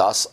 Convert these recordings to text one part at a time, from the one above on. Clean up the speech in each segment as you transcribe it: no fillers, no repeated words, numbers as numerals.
10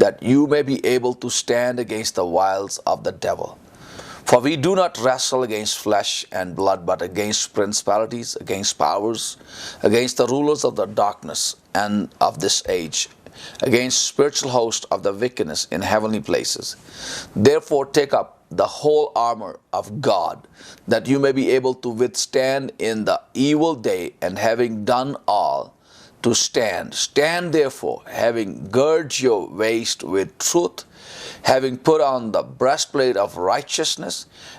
that you may be able to stand against the wiles of the devil. For we do not wrestle against flesh and blood, but against principalities, against powers, against the rulers of the darkness and of this age, against spiritual hosts of the wickedness in heavenly places. Therefore take up the whole armor of God, that you may be able to withstand in the evil day, and having done all, to stand. Stand therefore, having girded your waist with truth, having put on the breastplate of righteousness,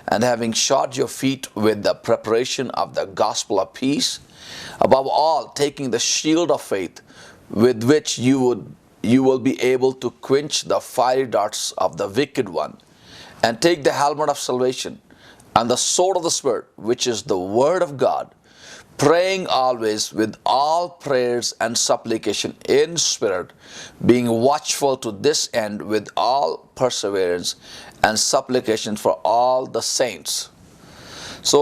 and having shod your feet with the preparation of the gospel of peace. Above all, taking the shield of faith, with which you will be able to quench the fiery darts of the wicked one, and take the helmet of salvation and the sword of the Spirit, which is the word of God, praying always with all prayers and supplication in spirit, being watchful to this end with all perseverance and supplication for all the saints. So,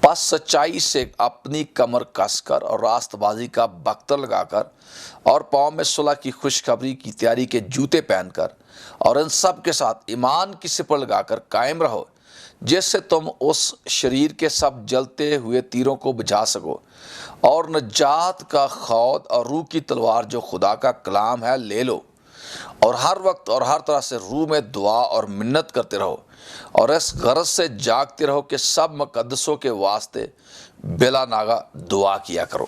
پس سچائی سے اپنی کمر کس کر اور راست بازی کا بختر لگا کر اور پاؤں میں صلح کی خوشخبری کی تیاری کے جوتے پہن کر اور ان سب کے ساتھ ایمان کی سپر لگا کر قائم رہو، جس سے تم اس شریر کے سب جلتے ہوئے تیروں کو بجھا سکو، اور نجات کا خود اور روح کی تلوار جو خدا کا کلام ہے لے لو، اور ہر وقت اور ہر طرح سے روح میں دعا اور منت کرتے رہو، اور اس غرض سے جاگتے رہو کہ سب مقدسوں کے واسطے بلا ناغہ دعا کیا کرو۔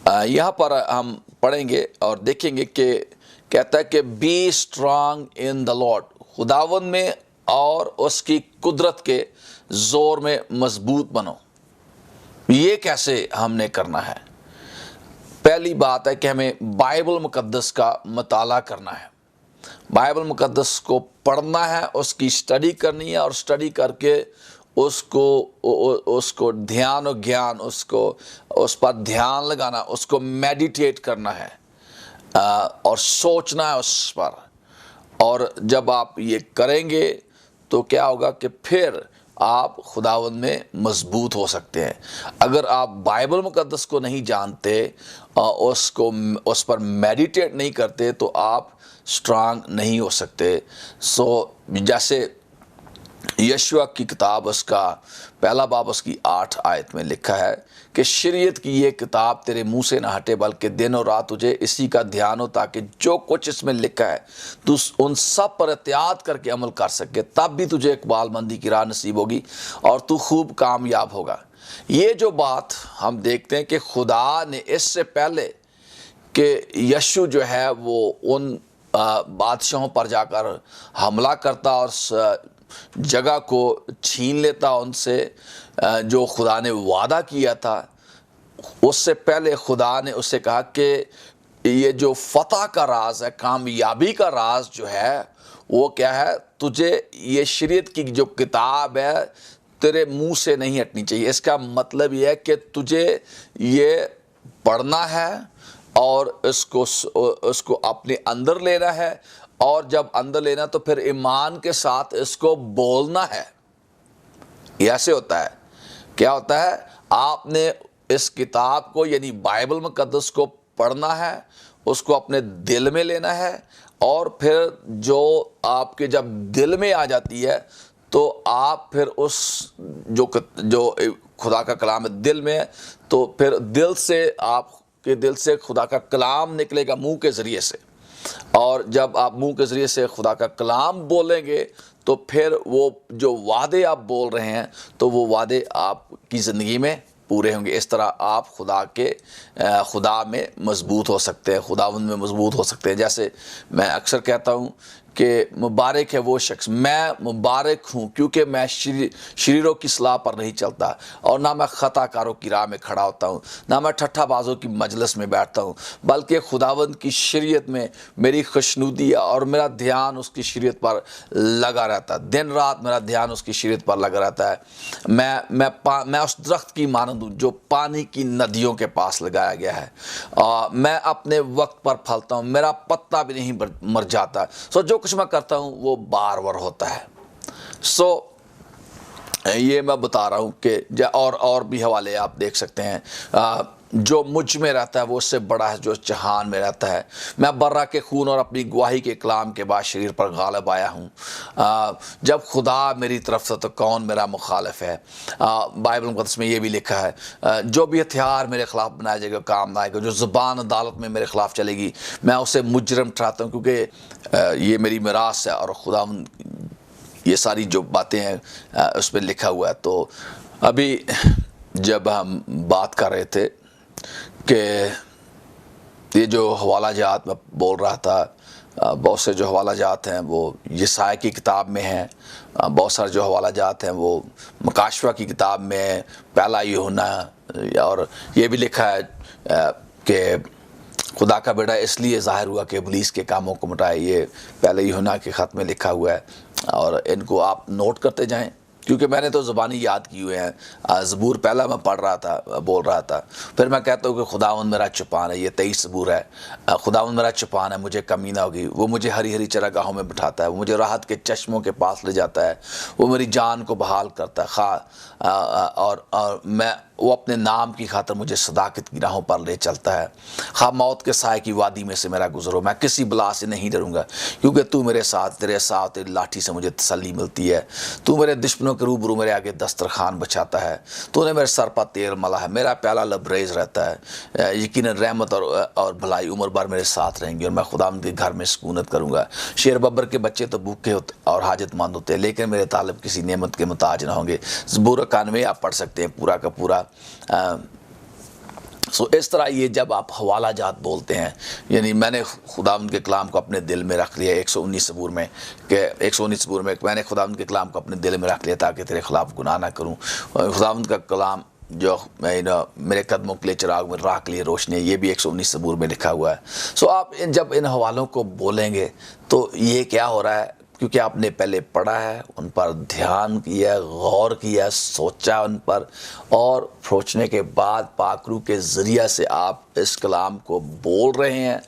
یہاں پر ہم پڑھیں گے اور دیکھیں گے کہ کہتا ہے کہ be strong in the lord, خداوند میں اور اس کی قدرت کے زور میں مضبوط بنو۔ یہ کیسے ہم نے کرنا ہے؟ پہلی بات ہے کہ ہمیں بائبل مقدس کا مطالعہ کرنا ہے، بائبل مقدس کو پڑھنا ہے، اس کی اسٹڈی کرنی ہے، اور اسٹڈی کر کے اس کو دھیان و گیان، اس پر دھیان لگانا، اس کو میڈیٹیٹ کرنا ہے اور سوچنا ہے اس پر۔ اور جب آپ یہ کریں گے تو کیا ہوگا کہ پھر آپ خداوند میں مضبوط ہو سکتے ہیں۔ اگر آپ بائبل مقدس کو نہیں جانتے، اس پر میڈیٹیٹ نہیں کرتے، تو آپ اسٹرانگ نہیں ہو سکتے۔ جیسے یشوع کی کتاب، اس کا پہلا باب، اس کی 8 آیت میں لکھا ہے کہ شریعت کی یہ کتاب تیرے منہ سے نہ ہٹے، بلکہ دن اور رات تجھے اسی کا دھیان ہو، تاکہ جو کچھ اس میں لکھا ہے تو ان سب پر احتیاط کر کے عمل کر سکے، تب بھی تجھے اقبال مندی کی راہ نصیب ہوگی اور تو خوب کامیاب ہوگا۔ یہ جو بات ہم دیکھتے ہیں کہ خدا نے اس سے پہلے کہ یشوع جو ہے وہ ان بادشاہوں پر جا کر حملہ کرتا اور جگہ کو چھین لیتا ان سے جو خدا نے وعدہ کیا تھا، اس سے پہلے خدا نے اس سے کہا کہ یہ جو فتح کا راز ہے، کامیابی کا راز جو ہے وہ کیا ہے، تجھے یہ شریعت کی جو کتاب ہے تیرے منہ سے نہیں ہٹنی چاہیے۔ اس کا مطلب یہ ہے کہ تجھے یہ پڑھنا ہے اور اس کو اپنے اندر لینا ہے، اور جب اندر لینا تو پھر ایمان کے ساتھ اس کو بولنا ہے۔ یہ ایسے ہوتا ہے، کیا ہوتا ہے، آپ نے اس کتاب کو یعنی بائبل مقدس کو پڑھنا ہے، اس کو اپنے دل میں لینا ہے، اور پھر جو آپ کے جب دل میں آ جاتی ہے تو آپ پھر اس جو خدا کا کلام ہے دل میں ہے، تو پھر دل سے آپ کے دل سے خدا کا کلام نکلے گا منہ کے ذریعے سے، اور جب آپ منہ کے ذریعے سے خدا کا کلام بولیں گے تو پھر وہ جو وعدے آپ بول رہے ہیں تو وہ وعدے آپ کی زندگی میں پورے ہوں گے۔ اس طرح آپ خدا میں مضبوط ہو سکتے ہیں، خداوند میں مضبوط ہو سکتے ہیں۔ جیسے میں اکثر کہتا ہوں کہ مبارک ہے وہ شخص، میں مبارک ہوں کیونکہ میں شریروں کی صلاح پر نہیں چلتا، اور نہ میں خطا کاروں کی راہ میں کھڑا ہوتا ہوں، نہ میں ٹھٹھا بازوں کی مجلس میں بیٹھتا ہوں، بلکہ خداوند کی شریعت میں میری خوشنودی ہے اور میرا دھیان اس کی شریعت پر لگا رہتا ہے، دن رات میرا دھیان اس کی شریعت پر لگا رہتا ہے۔ میں اس درخت کی مانند ہوں جو پانی کی ندیوں کے پاس لگایا گیا ہے، میں اپنے وقت پر پھلتا ہوں، میرا پتا بھی نہیں مر جاتا، جو کچھ میں کرتا ہوں وہ بار ہوتا ہے۔ یہ میں بتا رہا ہوں کہ اور بھی حوالے آپ دیکھ سکتے ہیں، جو مجھ میں رہتا ہے وہ اس سے بڑا ہے جو جہان میں رہتا ہے، میں برہ کے خون اور اپنی گواہی کے کلام کے بعد شریر پر غالب آیا ہوں، جب خدا میری طرف سے تو کون میرا مخالف ہے۔ بائبل مقدس میں یہ بھی لکھا ہے، جو بھی ہتھیار میرے خلاف بنایا جائے گا کام نہ آئے گا، جو زبان عدالت میں میرے خلاف چلے گی میں اسے مجرم ٹھہراتا ہوں، کیونکہ یہ میری میراث ہے، اور خدا یہ ساری جو باتیں ہیں اس میں لکھا ہوا ہے۔ تو ابھی جب ہم بات کر رہے تھے کہ یہ جو حوالہ جات میں بول رہا تھا، بہت سے جو حوالہ جات ہیں وہ یسایا کی کتاب میں ہیں، بہت سارے جو حوالہ جات ہیں وہ مکاشفہ کی کتاب میں ہیں، پہلا یوحنا، اور یہ بھی لکھا ہے کہ خدا کا بیٹا اس لیے ظاہر ہوا کہ ابلیس کے کاموں کو مٹائے، یہ پہلے یوحنا کے خط میں لکھا ہوا ہے، اور ان کو آپ نوٹ کرتے جائیں کیونکہ میں نے تو زبانی یاد کی ہوئے ہیں. زبور پہلا میں پڑھ رہا تھا، بول رہا تھا، پھر میں کہتا ہوں کہ خداوند میرا چپان ہے. یہ 23 زبور ہے. خداوند میرا چپان ہے، مجھے کمی نہ ہوگی. وہ مجھے ہری ہری چراگاہوں میں بٹھاتا ہے، وہ مجھے راحت کے چشموں کے پاس لے جاتا ہے، وہ میری جان کو بحال کرتا ہے. اور میں وہ اپنے نام کی خاطر مجھے صداقت کی راہوں پر لے چلتا ہے. خواہ موت کے سائے کی وادی میں سے میرا گزرو، میں کسی بلا سے نہیں ڈروں گا، کیونکہ تو میرے ساتھ، تیرے ساتھ تیری لاٹھی سے مجھے تسلی ملتی ہے. تو میرے دشمنوں کے روبرو میرے آگے دسترخوان بچھاتا ہے. تو نے میرے سر پر تیل ملا ہے، میرا پیالہ لبریز رہتا ہے. یقیناً رحمت اور بھلائی عمر بھر میرے ساتھ رہیں گی، اور میں خداوند کے گھر میں سکونت کروں گا. شیر ببر کے بچے تو بھوکے ہوتے اور حاجت مند ہوتے ہیں، لیکن میرے طالب کسی نعمت کے محتاج نہ ہوں گے. زبور 91 آپ پڑھ سکتے ہیں پورا کا پورا. اس طرح یہ جب آپ حوالہ جات بولتے ہیں، یعنی میں نے خداوند کے کلام کو اپنے دل میں رکھ لیا. 119 زبور میں کہ 119 زبور میں میں نے خداوند کے کلام کو اپنے دل میں رکھ لیا تاکہ تیرے خلاف گناہ نہ کروں. خداوند کا کلام جو میرے قدموں کے لیے چراغ، میں راہ کے لیے روشنی ہے، یہ بھی 119 زبور میں لکھا ہوا ہے. آپ جب ان حوالوں کو بولیں گے تو یہ کیا ہو رہا ہے؟ کیونکہ آپ نے پہلے پڑھا ہے، ان پر دھیان کیا، غور کیا، سوچا ان پر، اور سوچنے کے بعد پاک روح کے ذریعہ سے آپ اس کلام کو بول رہے ہیں،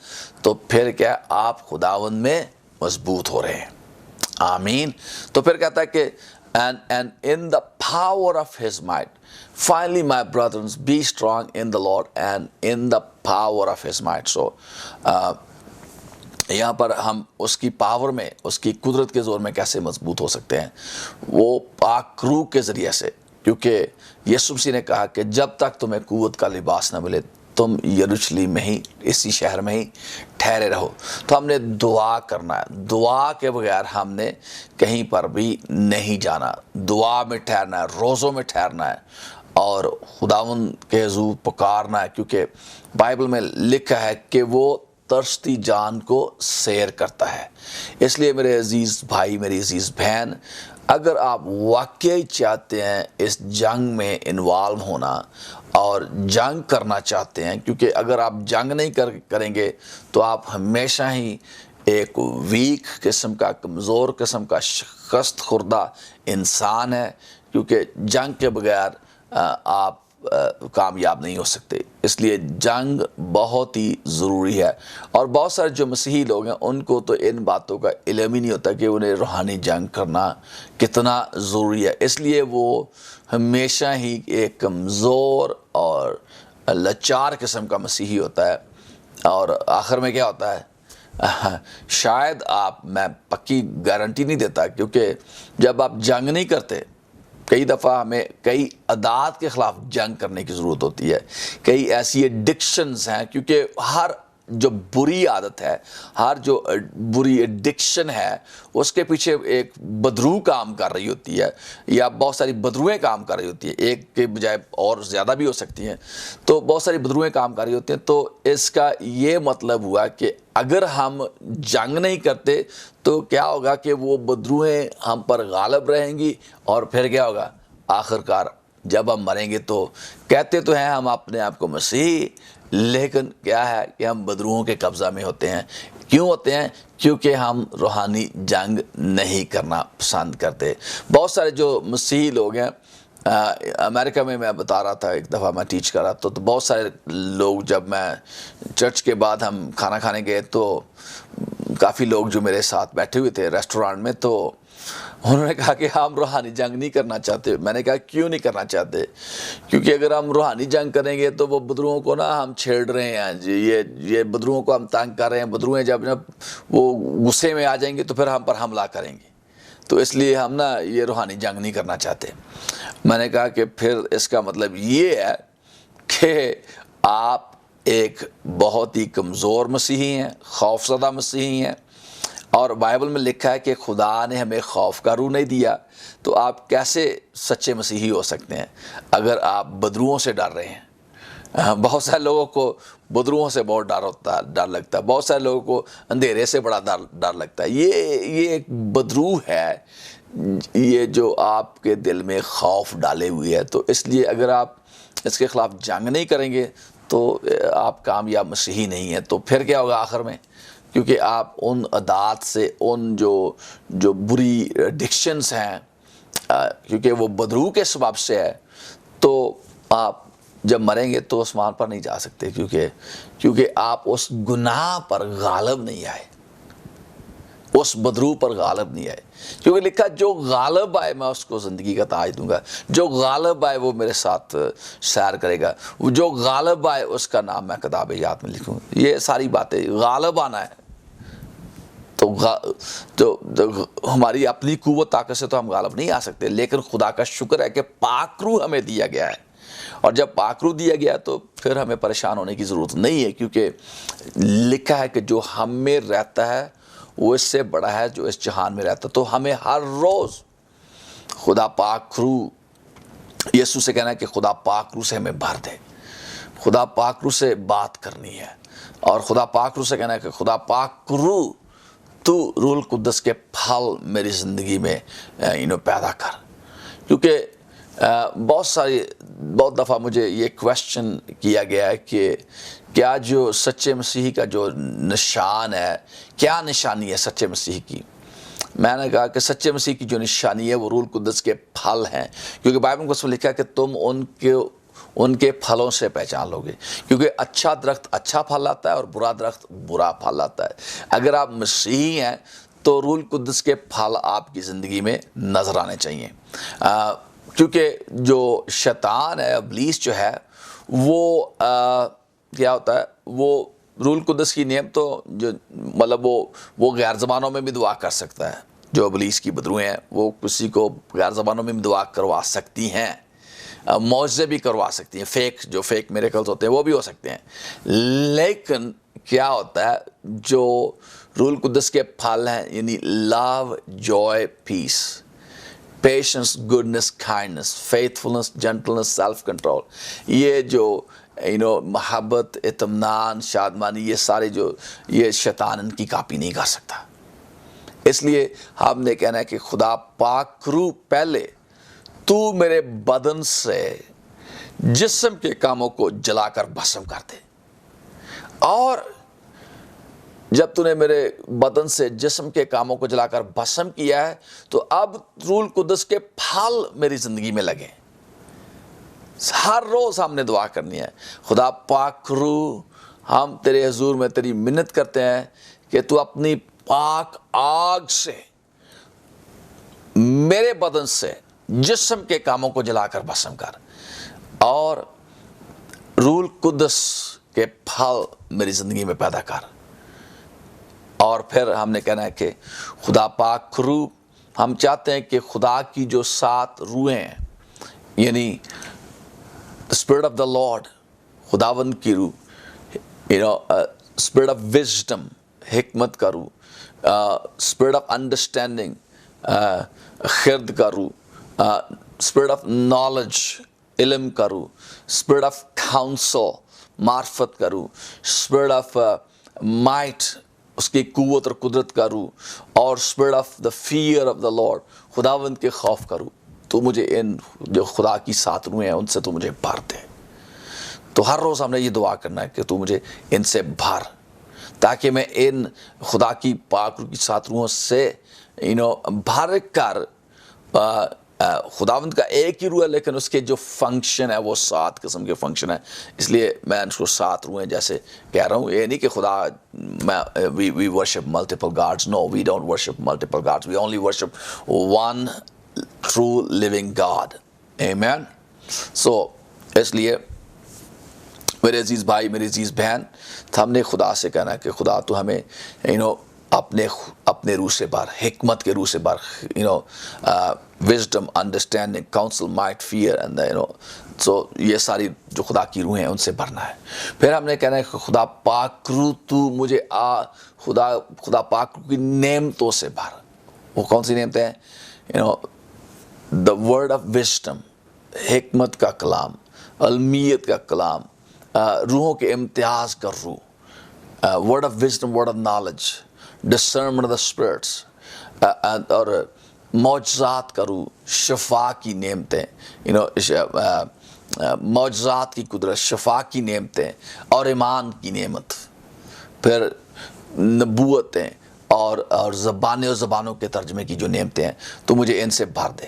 تو پھر کیا آپ خداوند میں مضبوط ہو رہے ہیں. آمین. تو پھر کہتا ہے کہ and in the power of his might, finally my brothers, be strong in the Lord and in the power of his might. So یہاں پر ہم اس کی پاور میں، اس کی قدرت کے زور میں کیسے مضبوط ہو سکتے ہیں؟ وہ پاک روح کے ذریعے سے. کیونکہ یسوع مسیح نے کہا کہ جب تک تمہیں قوت کا لباس نہ ملے تم یروشلم میں ہی، اسی شہر میں ہی ٹھہرے رہو. تو ہم نے دعا کرنا ہے. دعا کے بغیر ہم نے کہیں پر بھی نہیں جانا. دعا میں ٹھہرنا ہے، روزوں میں ٹھہرنا ہے، اور خداوند کے حضور پکارنا ہے. کیونکہ بائبل میں لکھا ہے کہ وہ ترستی جان کو سیر کرتا ہے. اس لیے میرے عزیز بھائی، میری عزیز بہن، اگر آپ واقعی چاہتے ہیں اس جنگ میں انوالو ہونا اور جنگ کرنا چاہتے ہیں، کیونکہ اگر آپ جنگ نہیں کریں گے تو آپ ہمیشہ ہی ایک ویک قسم کا، کمزور قسم کا، شکست خوردہ انسان ہے. کیونکہ جنگ کے بغیر آپ کامیاب نہیں ہو سکتے. اس لیے جنگ بہت ہی ضروری ہے. اور بہت سارے جو مسیحی لوگ ہیں ان کو تو ان باتوں کا علم ہی نہیں ہوتا کہ انہیں روحانی جنگ کرنا کتنا ضروری ہے. اس لیے وہ ہمیشہ ہی ایک کمزور اور لاچار قسم کا مسیحی ہوتا ہے. اور آخر میں کیا ہوتا ہے؟ شاید میں پکی گارنٹی نہیں دیتا، کیونکہ جب آپ جنگ نہیں کرتے، کئی دفعہ ہمیں کئی عادات کے خلاف جنگ کرنے کی ضرورت ہوتی ہے. کئی ایسی ایڈکشنز ہیں، کیونکہ ہر جو بری عادت ہے، ہر جو بری ایڈکشن ہے، اس کے پیچھے ایک بدرو کام کر رہی ہوتی ہے، یا بہت ساری بدرویں کام کر رہی ہوتی ہیں. ایک کے بجائے اور زیادہ بھی ہو سکتی ہیں. تو بہت ساری بدرویں کام کر رہی ہوتی ہیں. تو اس کا یہ مطلب ہوا کہ اگر ہم جنگ نہیں کرتے تو کیا ہوگا کہ وہ بدرویں ہم پر غالب رہیں گی، اور پھر کیا ہوگا؟ آخرکار جب ہم مریں گے تو کہتے تو ہیں ہم اپنے آپ کو مسیحی، لیکن کیا ہے کہ ہم بدروؤں کے قبضہ میں ہوتے ہیں. کیوں ہوتے ہیں؟ کیونکہ ہم روحانی جنگ نہیں کرنا پسند کرتے. بہت سارے جو مسیحی لوگ ہیں، امریکہ میں بتا رہا تھا، ایک دفعہ میں ٹیچ کر رہا تھا، تو بہت سارے لوگ، جب میں چرچ کے بعد ہم کھانا کھانے گئے تو کافی لوگ جو میرے ساتھ بیٹھے ہوئے تھے ریسٹورانٹ میں، تو انہوں نے کہا کہ ہم روحانی جنگ نہیں کرنا چاہتے. میں نے کہا کیوں نہیں کرنا چاہتے؟ کیونکہ اگر ہم روحانی جنگ کریں گے تو وہ بدروؤں کو ہم چھیڑ رہے ہیں، یہ بدروؤں کو ہم تنگ کر رہے ہیں. بدروئیں جب وہ غصے میں آ جائیں گے تو پھر ہم پر حملہ کریں گے. تو اس لیے ہم یہ روحانی جنگ نہیں کرنا چاہتے. میں نے کہا کہ پھر اس کا مطلب یہ ہے کہ آپ ایک بہت ہی کمزور مسیحی ہیں، خوفزدہ مسیحی ہیں. اور بائبل میں لکھا ہے کہ خدا نے ہمیں خوف کا روح نہیں دیا. تو آپ کیسے سچے مسیحی ہو سکتے ہیں اگر آپ بدروؤں سے ڈر رہے ہیں؟ بہت سارے لوگوں کو بدروؤں سے بہت ڈر لگتا ہے. بہت سارے لوگوں کو اندھیرے سے بڑا ڈر لگتا ہے. یہ ایک بدرو ہے، یہ جو آپ کے دل میں خوف ڈالے ہوئی ہے. تو اس لیے اگر آپ اس کے خلاف جنگ نہیں کریں گے تو آپ کامیاب مسیحی نہیں ہیں. تو پھر کیا ہوگا آخر میں؟ کیونکہ آپ ان عادات سے، ان جو بری ایڈکشنز ہیں، کیونکہ وہ بدرو کے سبب سے ہے، تو آپ جب مریں گے تو آسمان پر نہیں جا سکتے، کیونکہ آپ اس گناہ پر غالب نہیں آئے، اس بدرو پر غالب نہیں آئے، کیونکہ لکھا جو غالب آئے میں اس کو زندگی کا تاج دوں گا، جو غالب آئے وہ میرے ساتھ سیر کرے گا، جو غالب آئے اس کا نام میں کتاب یاد میں لکھوں گا۔ یہ ساری باتیں غالب آنا ہے، تو ہماری اپنی قوت طاقت سے تو ہم غالب نہیں آ سکتے، لیکن خدا کا شکر ہے کہ پاک روح ہمیں دیا گیا ہے، اور جب پاک روح دیا گیا تو پھر ہمیں پریشان ہونے کی ضرورت نہیں ہے، کیونکہ لکھا ہے کہ جو ہم میں رہتا ہے وہ اس سے بڑا ہے جو اس جہان میں رہتا ہے۔ تو ہمیں ہر روز خدا پاک روح، یسوع سے کہنا ہے کہ خدا پاک روح سے ہمیں بھر دے، خدا پاک روح سے بات کرنی ہے، اور خدا پاک روح سے کہنا ہے کہ خدا پاک روح تو روح القدس کے پھل میری زندگی میں پیدا کر۔ کیونکہ بہت دفعہ مجھے یہ کویسچن کیا گیا ہے کہ کیا جو سچے مسیحی کا جو نشان ہے، کیا نشانی ہے سچے مسیحی کی؟ میں نے کہا کہ سچے مسیح کی جو نشانی ہے وہ روح القدس کے پھل ہیں، کیونکہ بائبل میں لکھا ہے کہ تم ان کے پھلوں سے پہچان لو گے، کیونکہ اچھا درخت اچھا پھل لاتا ہے اور برا درخت برا پھل لاتا ہے۔ اگر آپ مسیحی ہیں تو روح القدس کے پھل آپ کی زندگی میں نظر آنے چاہیے، کیونکہ جو شیطان ہے، ابلیس جو ہے، وہ کیا ہوتا ہے، وہ روح القدس کی نعمتوں جو مطلب وہ غیر زبانوں میں بھی دعا کر سکتا ہے۔ جو ابلیس کی بدروہیں ہیں وہ کسی کو غیر زبانوں میں بھی دعا کروا سکتی ہیں، معجزے بھی کروا سکتی ہیں، جو فیک میریکلز ہوتے ہیں وہ بھی ہو سکتے ہیں، لیکن کیا ہوتا ہے جو روح القدس کے پھل ہیں، یعنی love, joy, peace, patience, goodness, kindness, faithfulness, gentleness, self control, یہ جو محبت، اطمینان، شادمانی، یہ سارے یہ شیطان ان کی کاپی نہیں کر سکتا۔ اس لیے ہم نے کہنا ہے کہ خدا پاک روح پہلے تو میرے بدن سے جسم کے کاموں کو جلا کر بھسم کر دے، اور جب تو نے میرے بدن سے جسم کے کاموں کو جلا کر بھسم کیا ہے تو اب روح القدس کے پھل میری زندگی میں لگے۔ ہر روز ہم نے دعا کرنی ہے، خدا پاک روح، ہم تیرے حضور میں تیری منت کرتے ہیں کہ تو اپنی پاک آگ سے میرے بدن سے جسم کے کاموں کو جلا کر بھسم کر، اور روح القدس کے پھل میری زندگی میں پیدا کر۔ اور پھر ہم نے کہنا ہے کہ خدا پاک روح، ہم چاہتے ہیں کہ خدا کی جو 7 روحیں ہیں، یعنی اسپرٹ آف دا لارڈ، خداوند کی روح، اسپرٹ آف وزڈم، حکمت کا روح، اسپرٹ آف انڈرسٹینڈنگ، خرد کا روح، اسپرٹ آف نالج، علم کا روح، اسپرٹ آف کاؤنسل، معرفت کا روح، اسپرٹ آف مائٹ، اس کی قوت اور قدرت کا روح، اور spirit of the fear of the lord, خداوند کے خوف کا روح۔ تو مجھے ان جو خدا کی 7 روحیں ہیں ان سے تو مجھے بھر دے۔ تو ہر روز ہم نے یہ دعا کرنا ہے کہ تو مجھے ان سے بھر، تاکہ میں ان خدا کی پاک روح کی 7 روحوں سے بھر کر، خداوند کا ایک ہی روح ہے لیکن اس کے جو فنکشن ہے وہ 7 قسم کے فنکشن ہیں، اس لیے میں اس کو 7 روحیں جیسے کہہ رہا ہوں۔ یہ نہیں کہ خدا we worship multiple gods. No, we don't worship multiple gods. We only worship one true living God. Amen. So اس لیے میرے عزیز بھائی، میری عزیز بہن، ہم نے خدا سے کہنا ہے کہ خدا تو ہمیں اپنے روح سے بھر، حکمت کے روح سے بھر، wisdom, understanding, counsel, might, fear, and so یہ ساری جو خدا کی روح ہیں ان سے بھرنا ہے۔ پھر ہم نے کہنا ہے کہ خدا پاک روح تو مجھے خدا پاک روح کی نعمتوں سے بھر۔ وہ کون سی نعمتیں ہیں؟ the word of wisdom، حکمت کا کلام، علمیت کا کلام، روحوں کے امتیاز کا روح، word of wisdom، word of knowledge، discernment of the spirits، اور معجزات کا روح، شفا کی نعمتیں، معجزات کی قدرت، شفا کی نعمتیں اور ایمان کی نعمت، پھر نبوتیں اور زبانوں کے ترجمے کی جو نعمتیں ہیں، تو مجھے ان سے بھر دے۔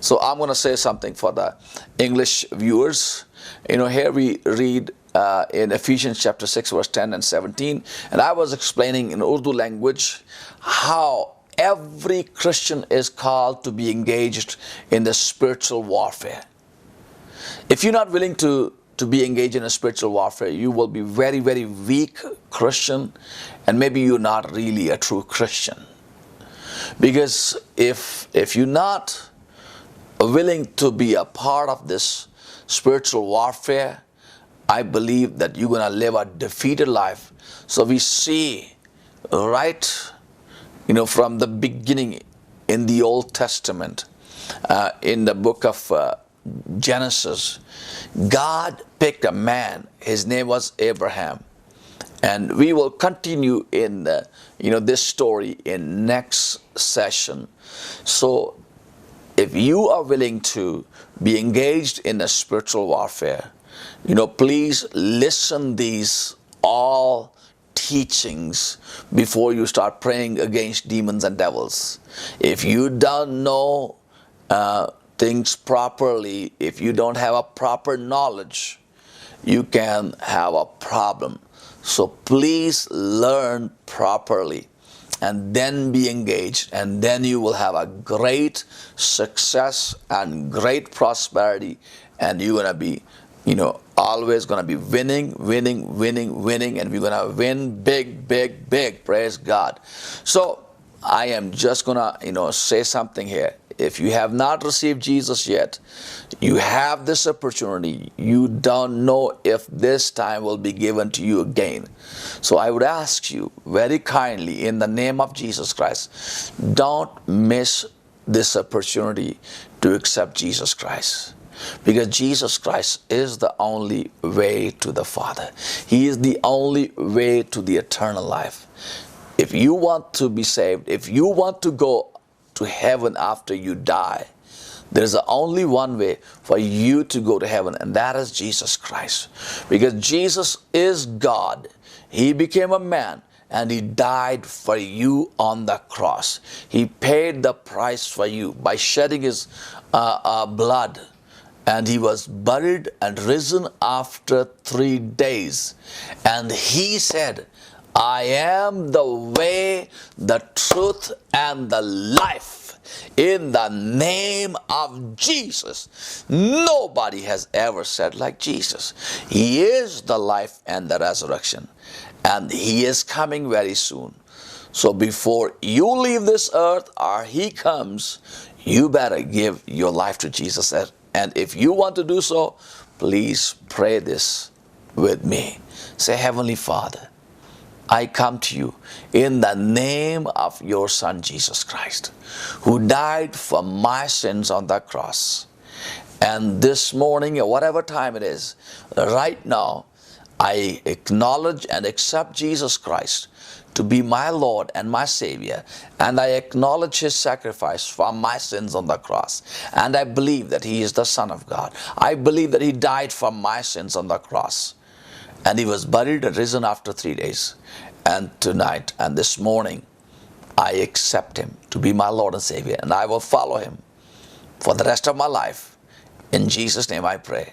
So I'm going to say something for the English viewers. Here we read in Ephesians chapter 6 verse 10 and 17, and I was explaining in Urdu language how every Christian is called to be engaged in the spiritual warfare. If you're not willing to be engaged in a spiritual warfare, you will be very, very weak Christian, and maybe you're not really a true Christian. Because if you're not willing to be a part of this spiritual warfare, I believe that you're going to live a defeated life. So we see right, from the beginning in the Old Testament, in the book of Genesis, God picked a man. His name was Abraham. And we will continue in this story in next session. So if you are willing to be engaged in a spiritual warfare, please listen these all teachings before you start praying against demons and devils. If you don't know things properly, if you don't have a proper knowledge, you can have a problem. So please learn properly and then be engaged, and then you will have a great success and great prosperity, and you're going to be always going to be winning, and we're going to win big. Praise God. So I am just going to say something here. If you have not received Jesus yet, you have this opportunity. You don't know if this time will be given to you again. So I would ask you very kindly, in the name of Jesus Christ, don't miss this opportunity to accept Jesus Christ. Because Jesus Christ is the only way to the Father. He is the only way to the eternal life. If you want to be saved, if you want to go to heaven after you die, there's only one way for you to go to heaven, and that is Jesus Christ. Because Jesus is God. He became a man and He died for you on the cross. He paid the price for you by shedding His blood. And He was buried and risen after 3 days. And He said, I am the way, the truth, and the life. In the name of Jesus. Nobody has ever said like Jesus. He is the life and the resurrection. And He is coming very soon. So before you leave this earth or He comes, you better give your life to Jesus. And if you want to do so, please pray this with me. Say, Heavenly Father, I come to you in the name of your Son, Jesus Christ, who died for my sins on the cross. And this morning, or whatever time it is, right now, I acknowledge and accept Jesus Christ to be my Lord and my Savior. And I acknowledge His sacrifice for my sins on the cross. And I believe that He is the Son of God. I believe that He died for my sins on the cross. And He was buried and risen after 3 days. And tonight and this morning, I accept Him to be my Lord and Savior. And I will follow Him for the rest of my life. In Jesus' name I pray.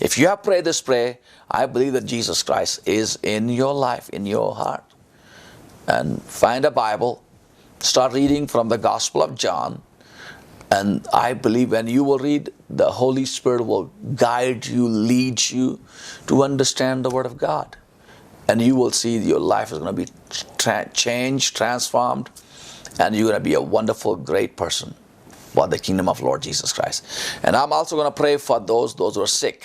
If you have prayed this prayer, I believe that Jesus Christ is in your life, in your heart. And find a Bible, start reading from the Gospel of John. And I believe when you will read, the Holy Spirit will guide you, lead you to understand the Word of God. And you will see your life is going to be changed, transformed, and you're going to be a wonderful, great person for the kingdom of Lord Jesus Christ. And I'm also going to pray for those who are sick.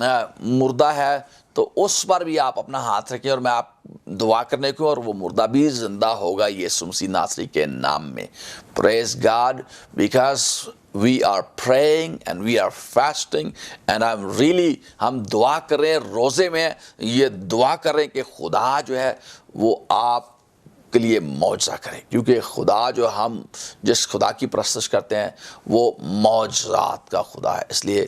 مردہ ہے تو اس پر بھی آپ اپنا ہاتھ رکھیں اور میں آپ دعا کرنے کو، اور وہ مردہ بھی زندہ ہوگا یسوع مسیح ناصری کے نام میں. Praise God, because we are praying and we are fasting and ہم دعا کر رہے ہیں روزے میں، یہ دعا کر رہے ہیں کہ خدا جو ہے وہ آپ کے لیے معجزہ کرے، کیونکہ خدا جو ہم جس خدا کی پرستش کرتے ہیں وہ معجزات کا خدا ہے. اس لیے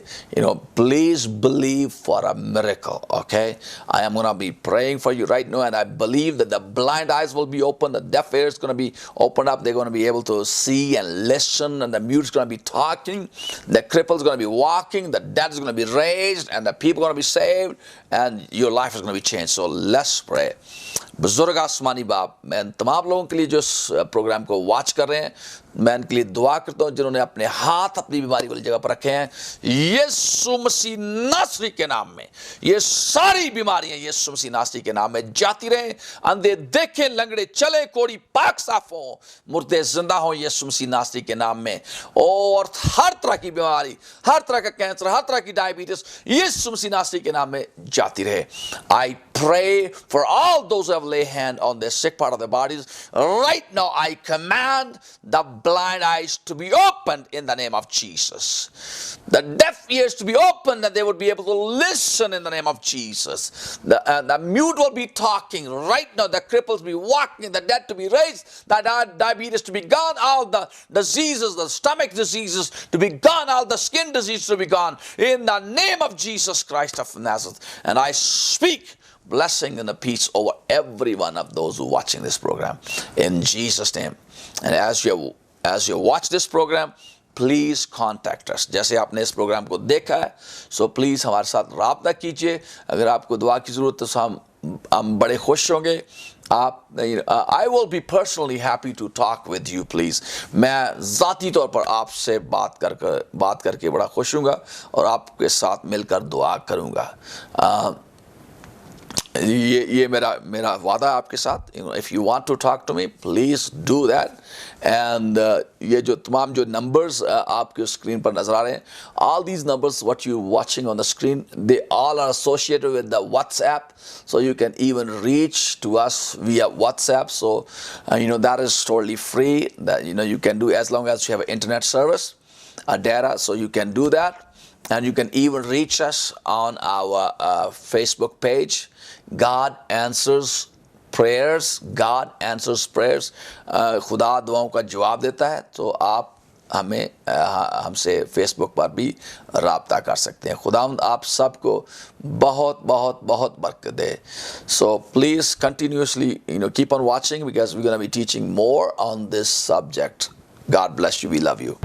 please believe for a miracle, okay? I am going to be praying for you right now, and I believe that the blind eyes will be opened, the deaf ears is going to be opened up, they're going to be able to see and listen, and the mute is going to be talking, the cripple is going to be walking, the dead is going to be raised, and the people are going to be saved, and your life is going to be changed. So let's pray. بزرگ آسمانی باپ، میں ان تمام لوگوں کے لیے جو اس programme کو واچ کر رہے ہیں، میں ان کے لیے دعا کرتا ہوں جنہوں نے اپنے ہاتھ اپنی بیماری والی جگہ پر رکھے ہیں، یسوع مسیح ناصری کے نام میں یہ ساری بیماریاں یسوع مسیح ناصری کے نام میں جاتی رہیں. اندھے دیکھیں، لنگڑے چلیں، کوڑی پاک صاف ہوں، مردے زندہ ہوں یسوع مسیح ناصری کے نام میں. اور ہر طرح کی بیماری، ہر طرح کا کینسر، ہر طرح کی ڈائبٹیز یسوع مسیح ناصری کے نام میں جاتی رہے. I pray for all those who have laid hand on the sick part of their bodies. Right now I command the blind eyes to be opened in the name of Jesus. The deaf ears to be opened, that they would be able to listen in the name of Jesus. The mute will be talking right now. The cripples be walking, the dead to be raised, the diabetes to be gone, all the diseases, the stomach diseases to be gone, all the skin diseases to be gone in the name of Jesus Christ of Nazareth. And I speak blessing and the peace over every one of those who are watching this program in Jesus' name. And as you watch this program, please contact us. جیسے آپ نے اس programme کو دیکھا ہے، so please ہمارے ساتھ رابطہ کیجئے. اگر آپ کو دعا کی ضرورت ہے تو ہم بڑے خوش ہوں گے. I will be personally happy to talk with you, please. میں ذاتی طور پر آپ سے بات کر کے بڑا خوش ہوں گا اور آپ کے ساتھ مل کر دعا کروں گا. یہ میرا وعدہ ہے آپ کے ساتھ. if you want to talk to me, please do that. and یہ جو تمام جو numbers آپ کے اسکرین پر نظر آ رہے ہیں, all these numbers what you watching on the screen, they all are associated with the WhatsApp, so you can even reach to us via WhatsApp. So that is totally free, that you can do as long as you have an internet service, a data, so you can do that. And you can even reach us on our Facebook page, God Answers Prayers. God Answers Prayers. خدا دعاؤں کا جواب دیتا ہے, تو آپ ہم سے فیس بک پر بھی رابطہ کر سکتے ہیں. خداوند آپ سب کو بہت بہت بہت برکت دے. So please continuously keep on watching, because we're going to be teaching more on this subject. God bless you. We love you.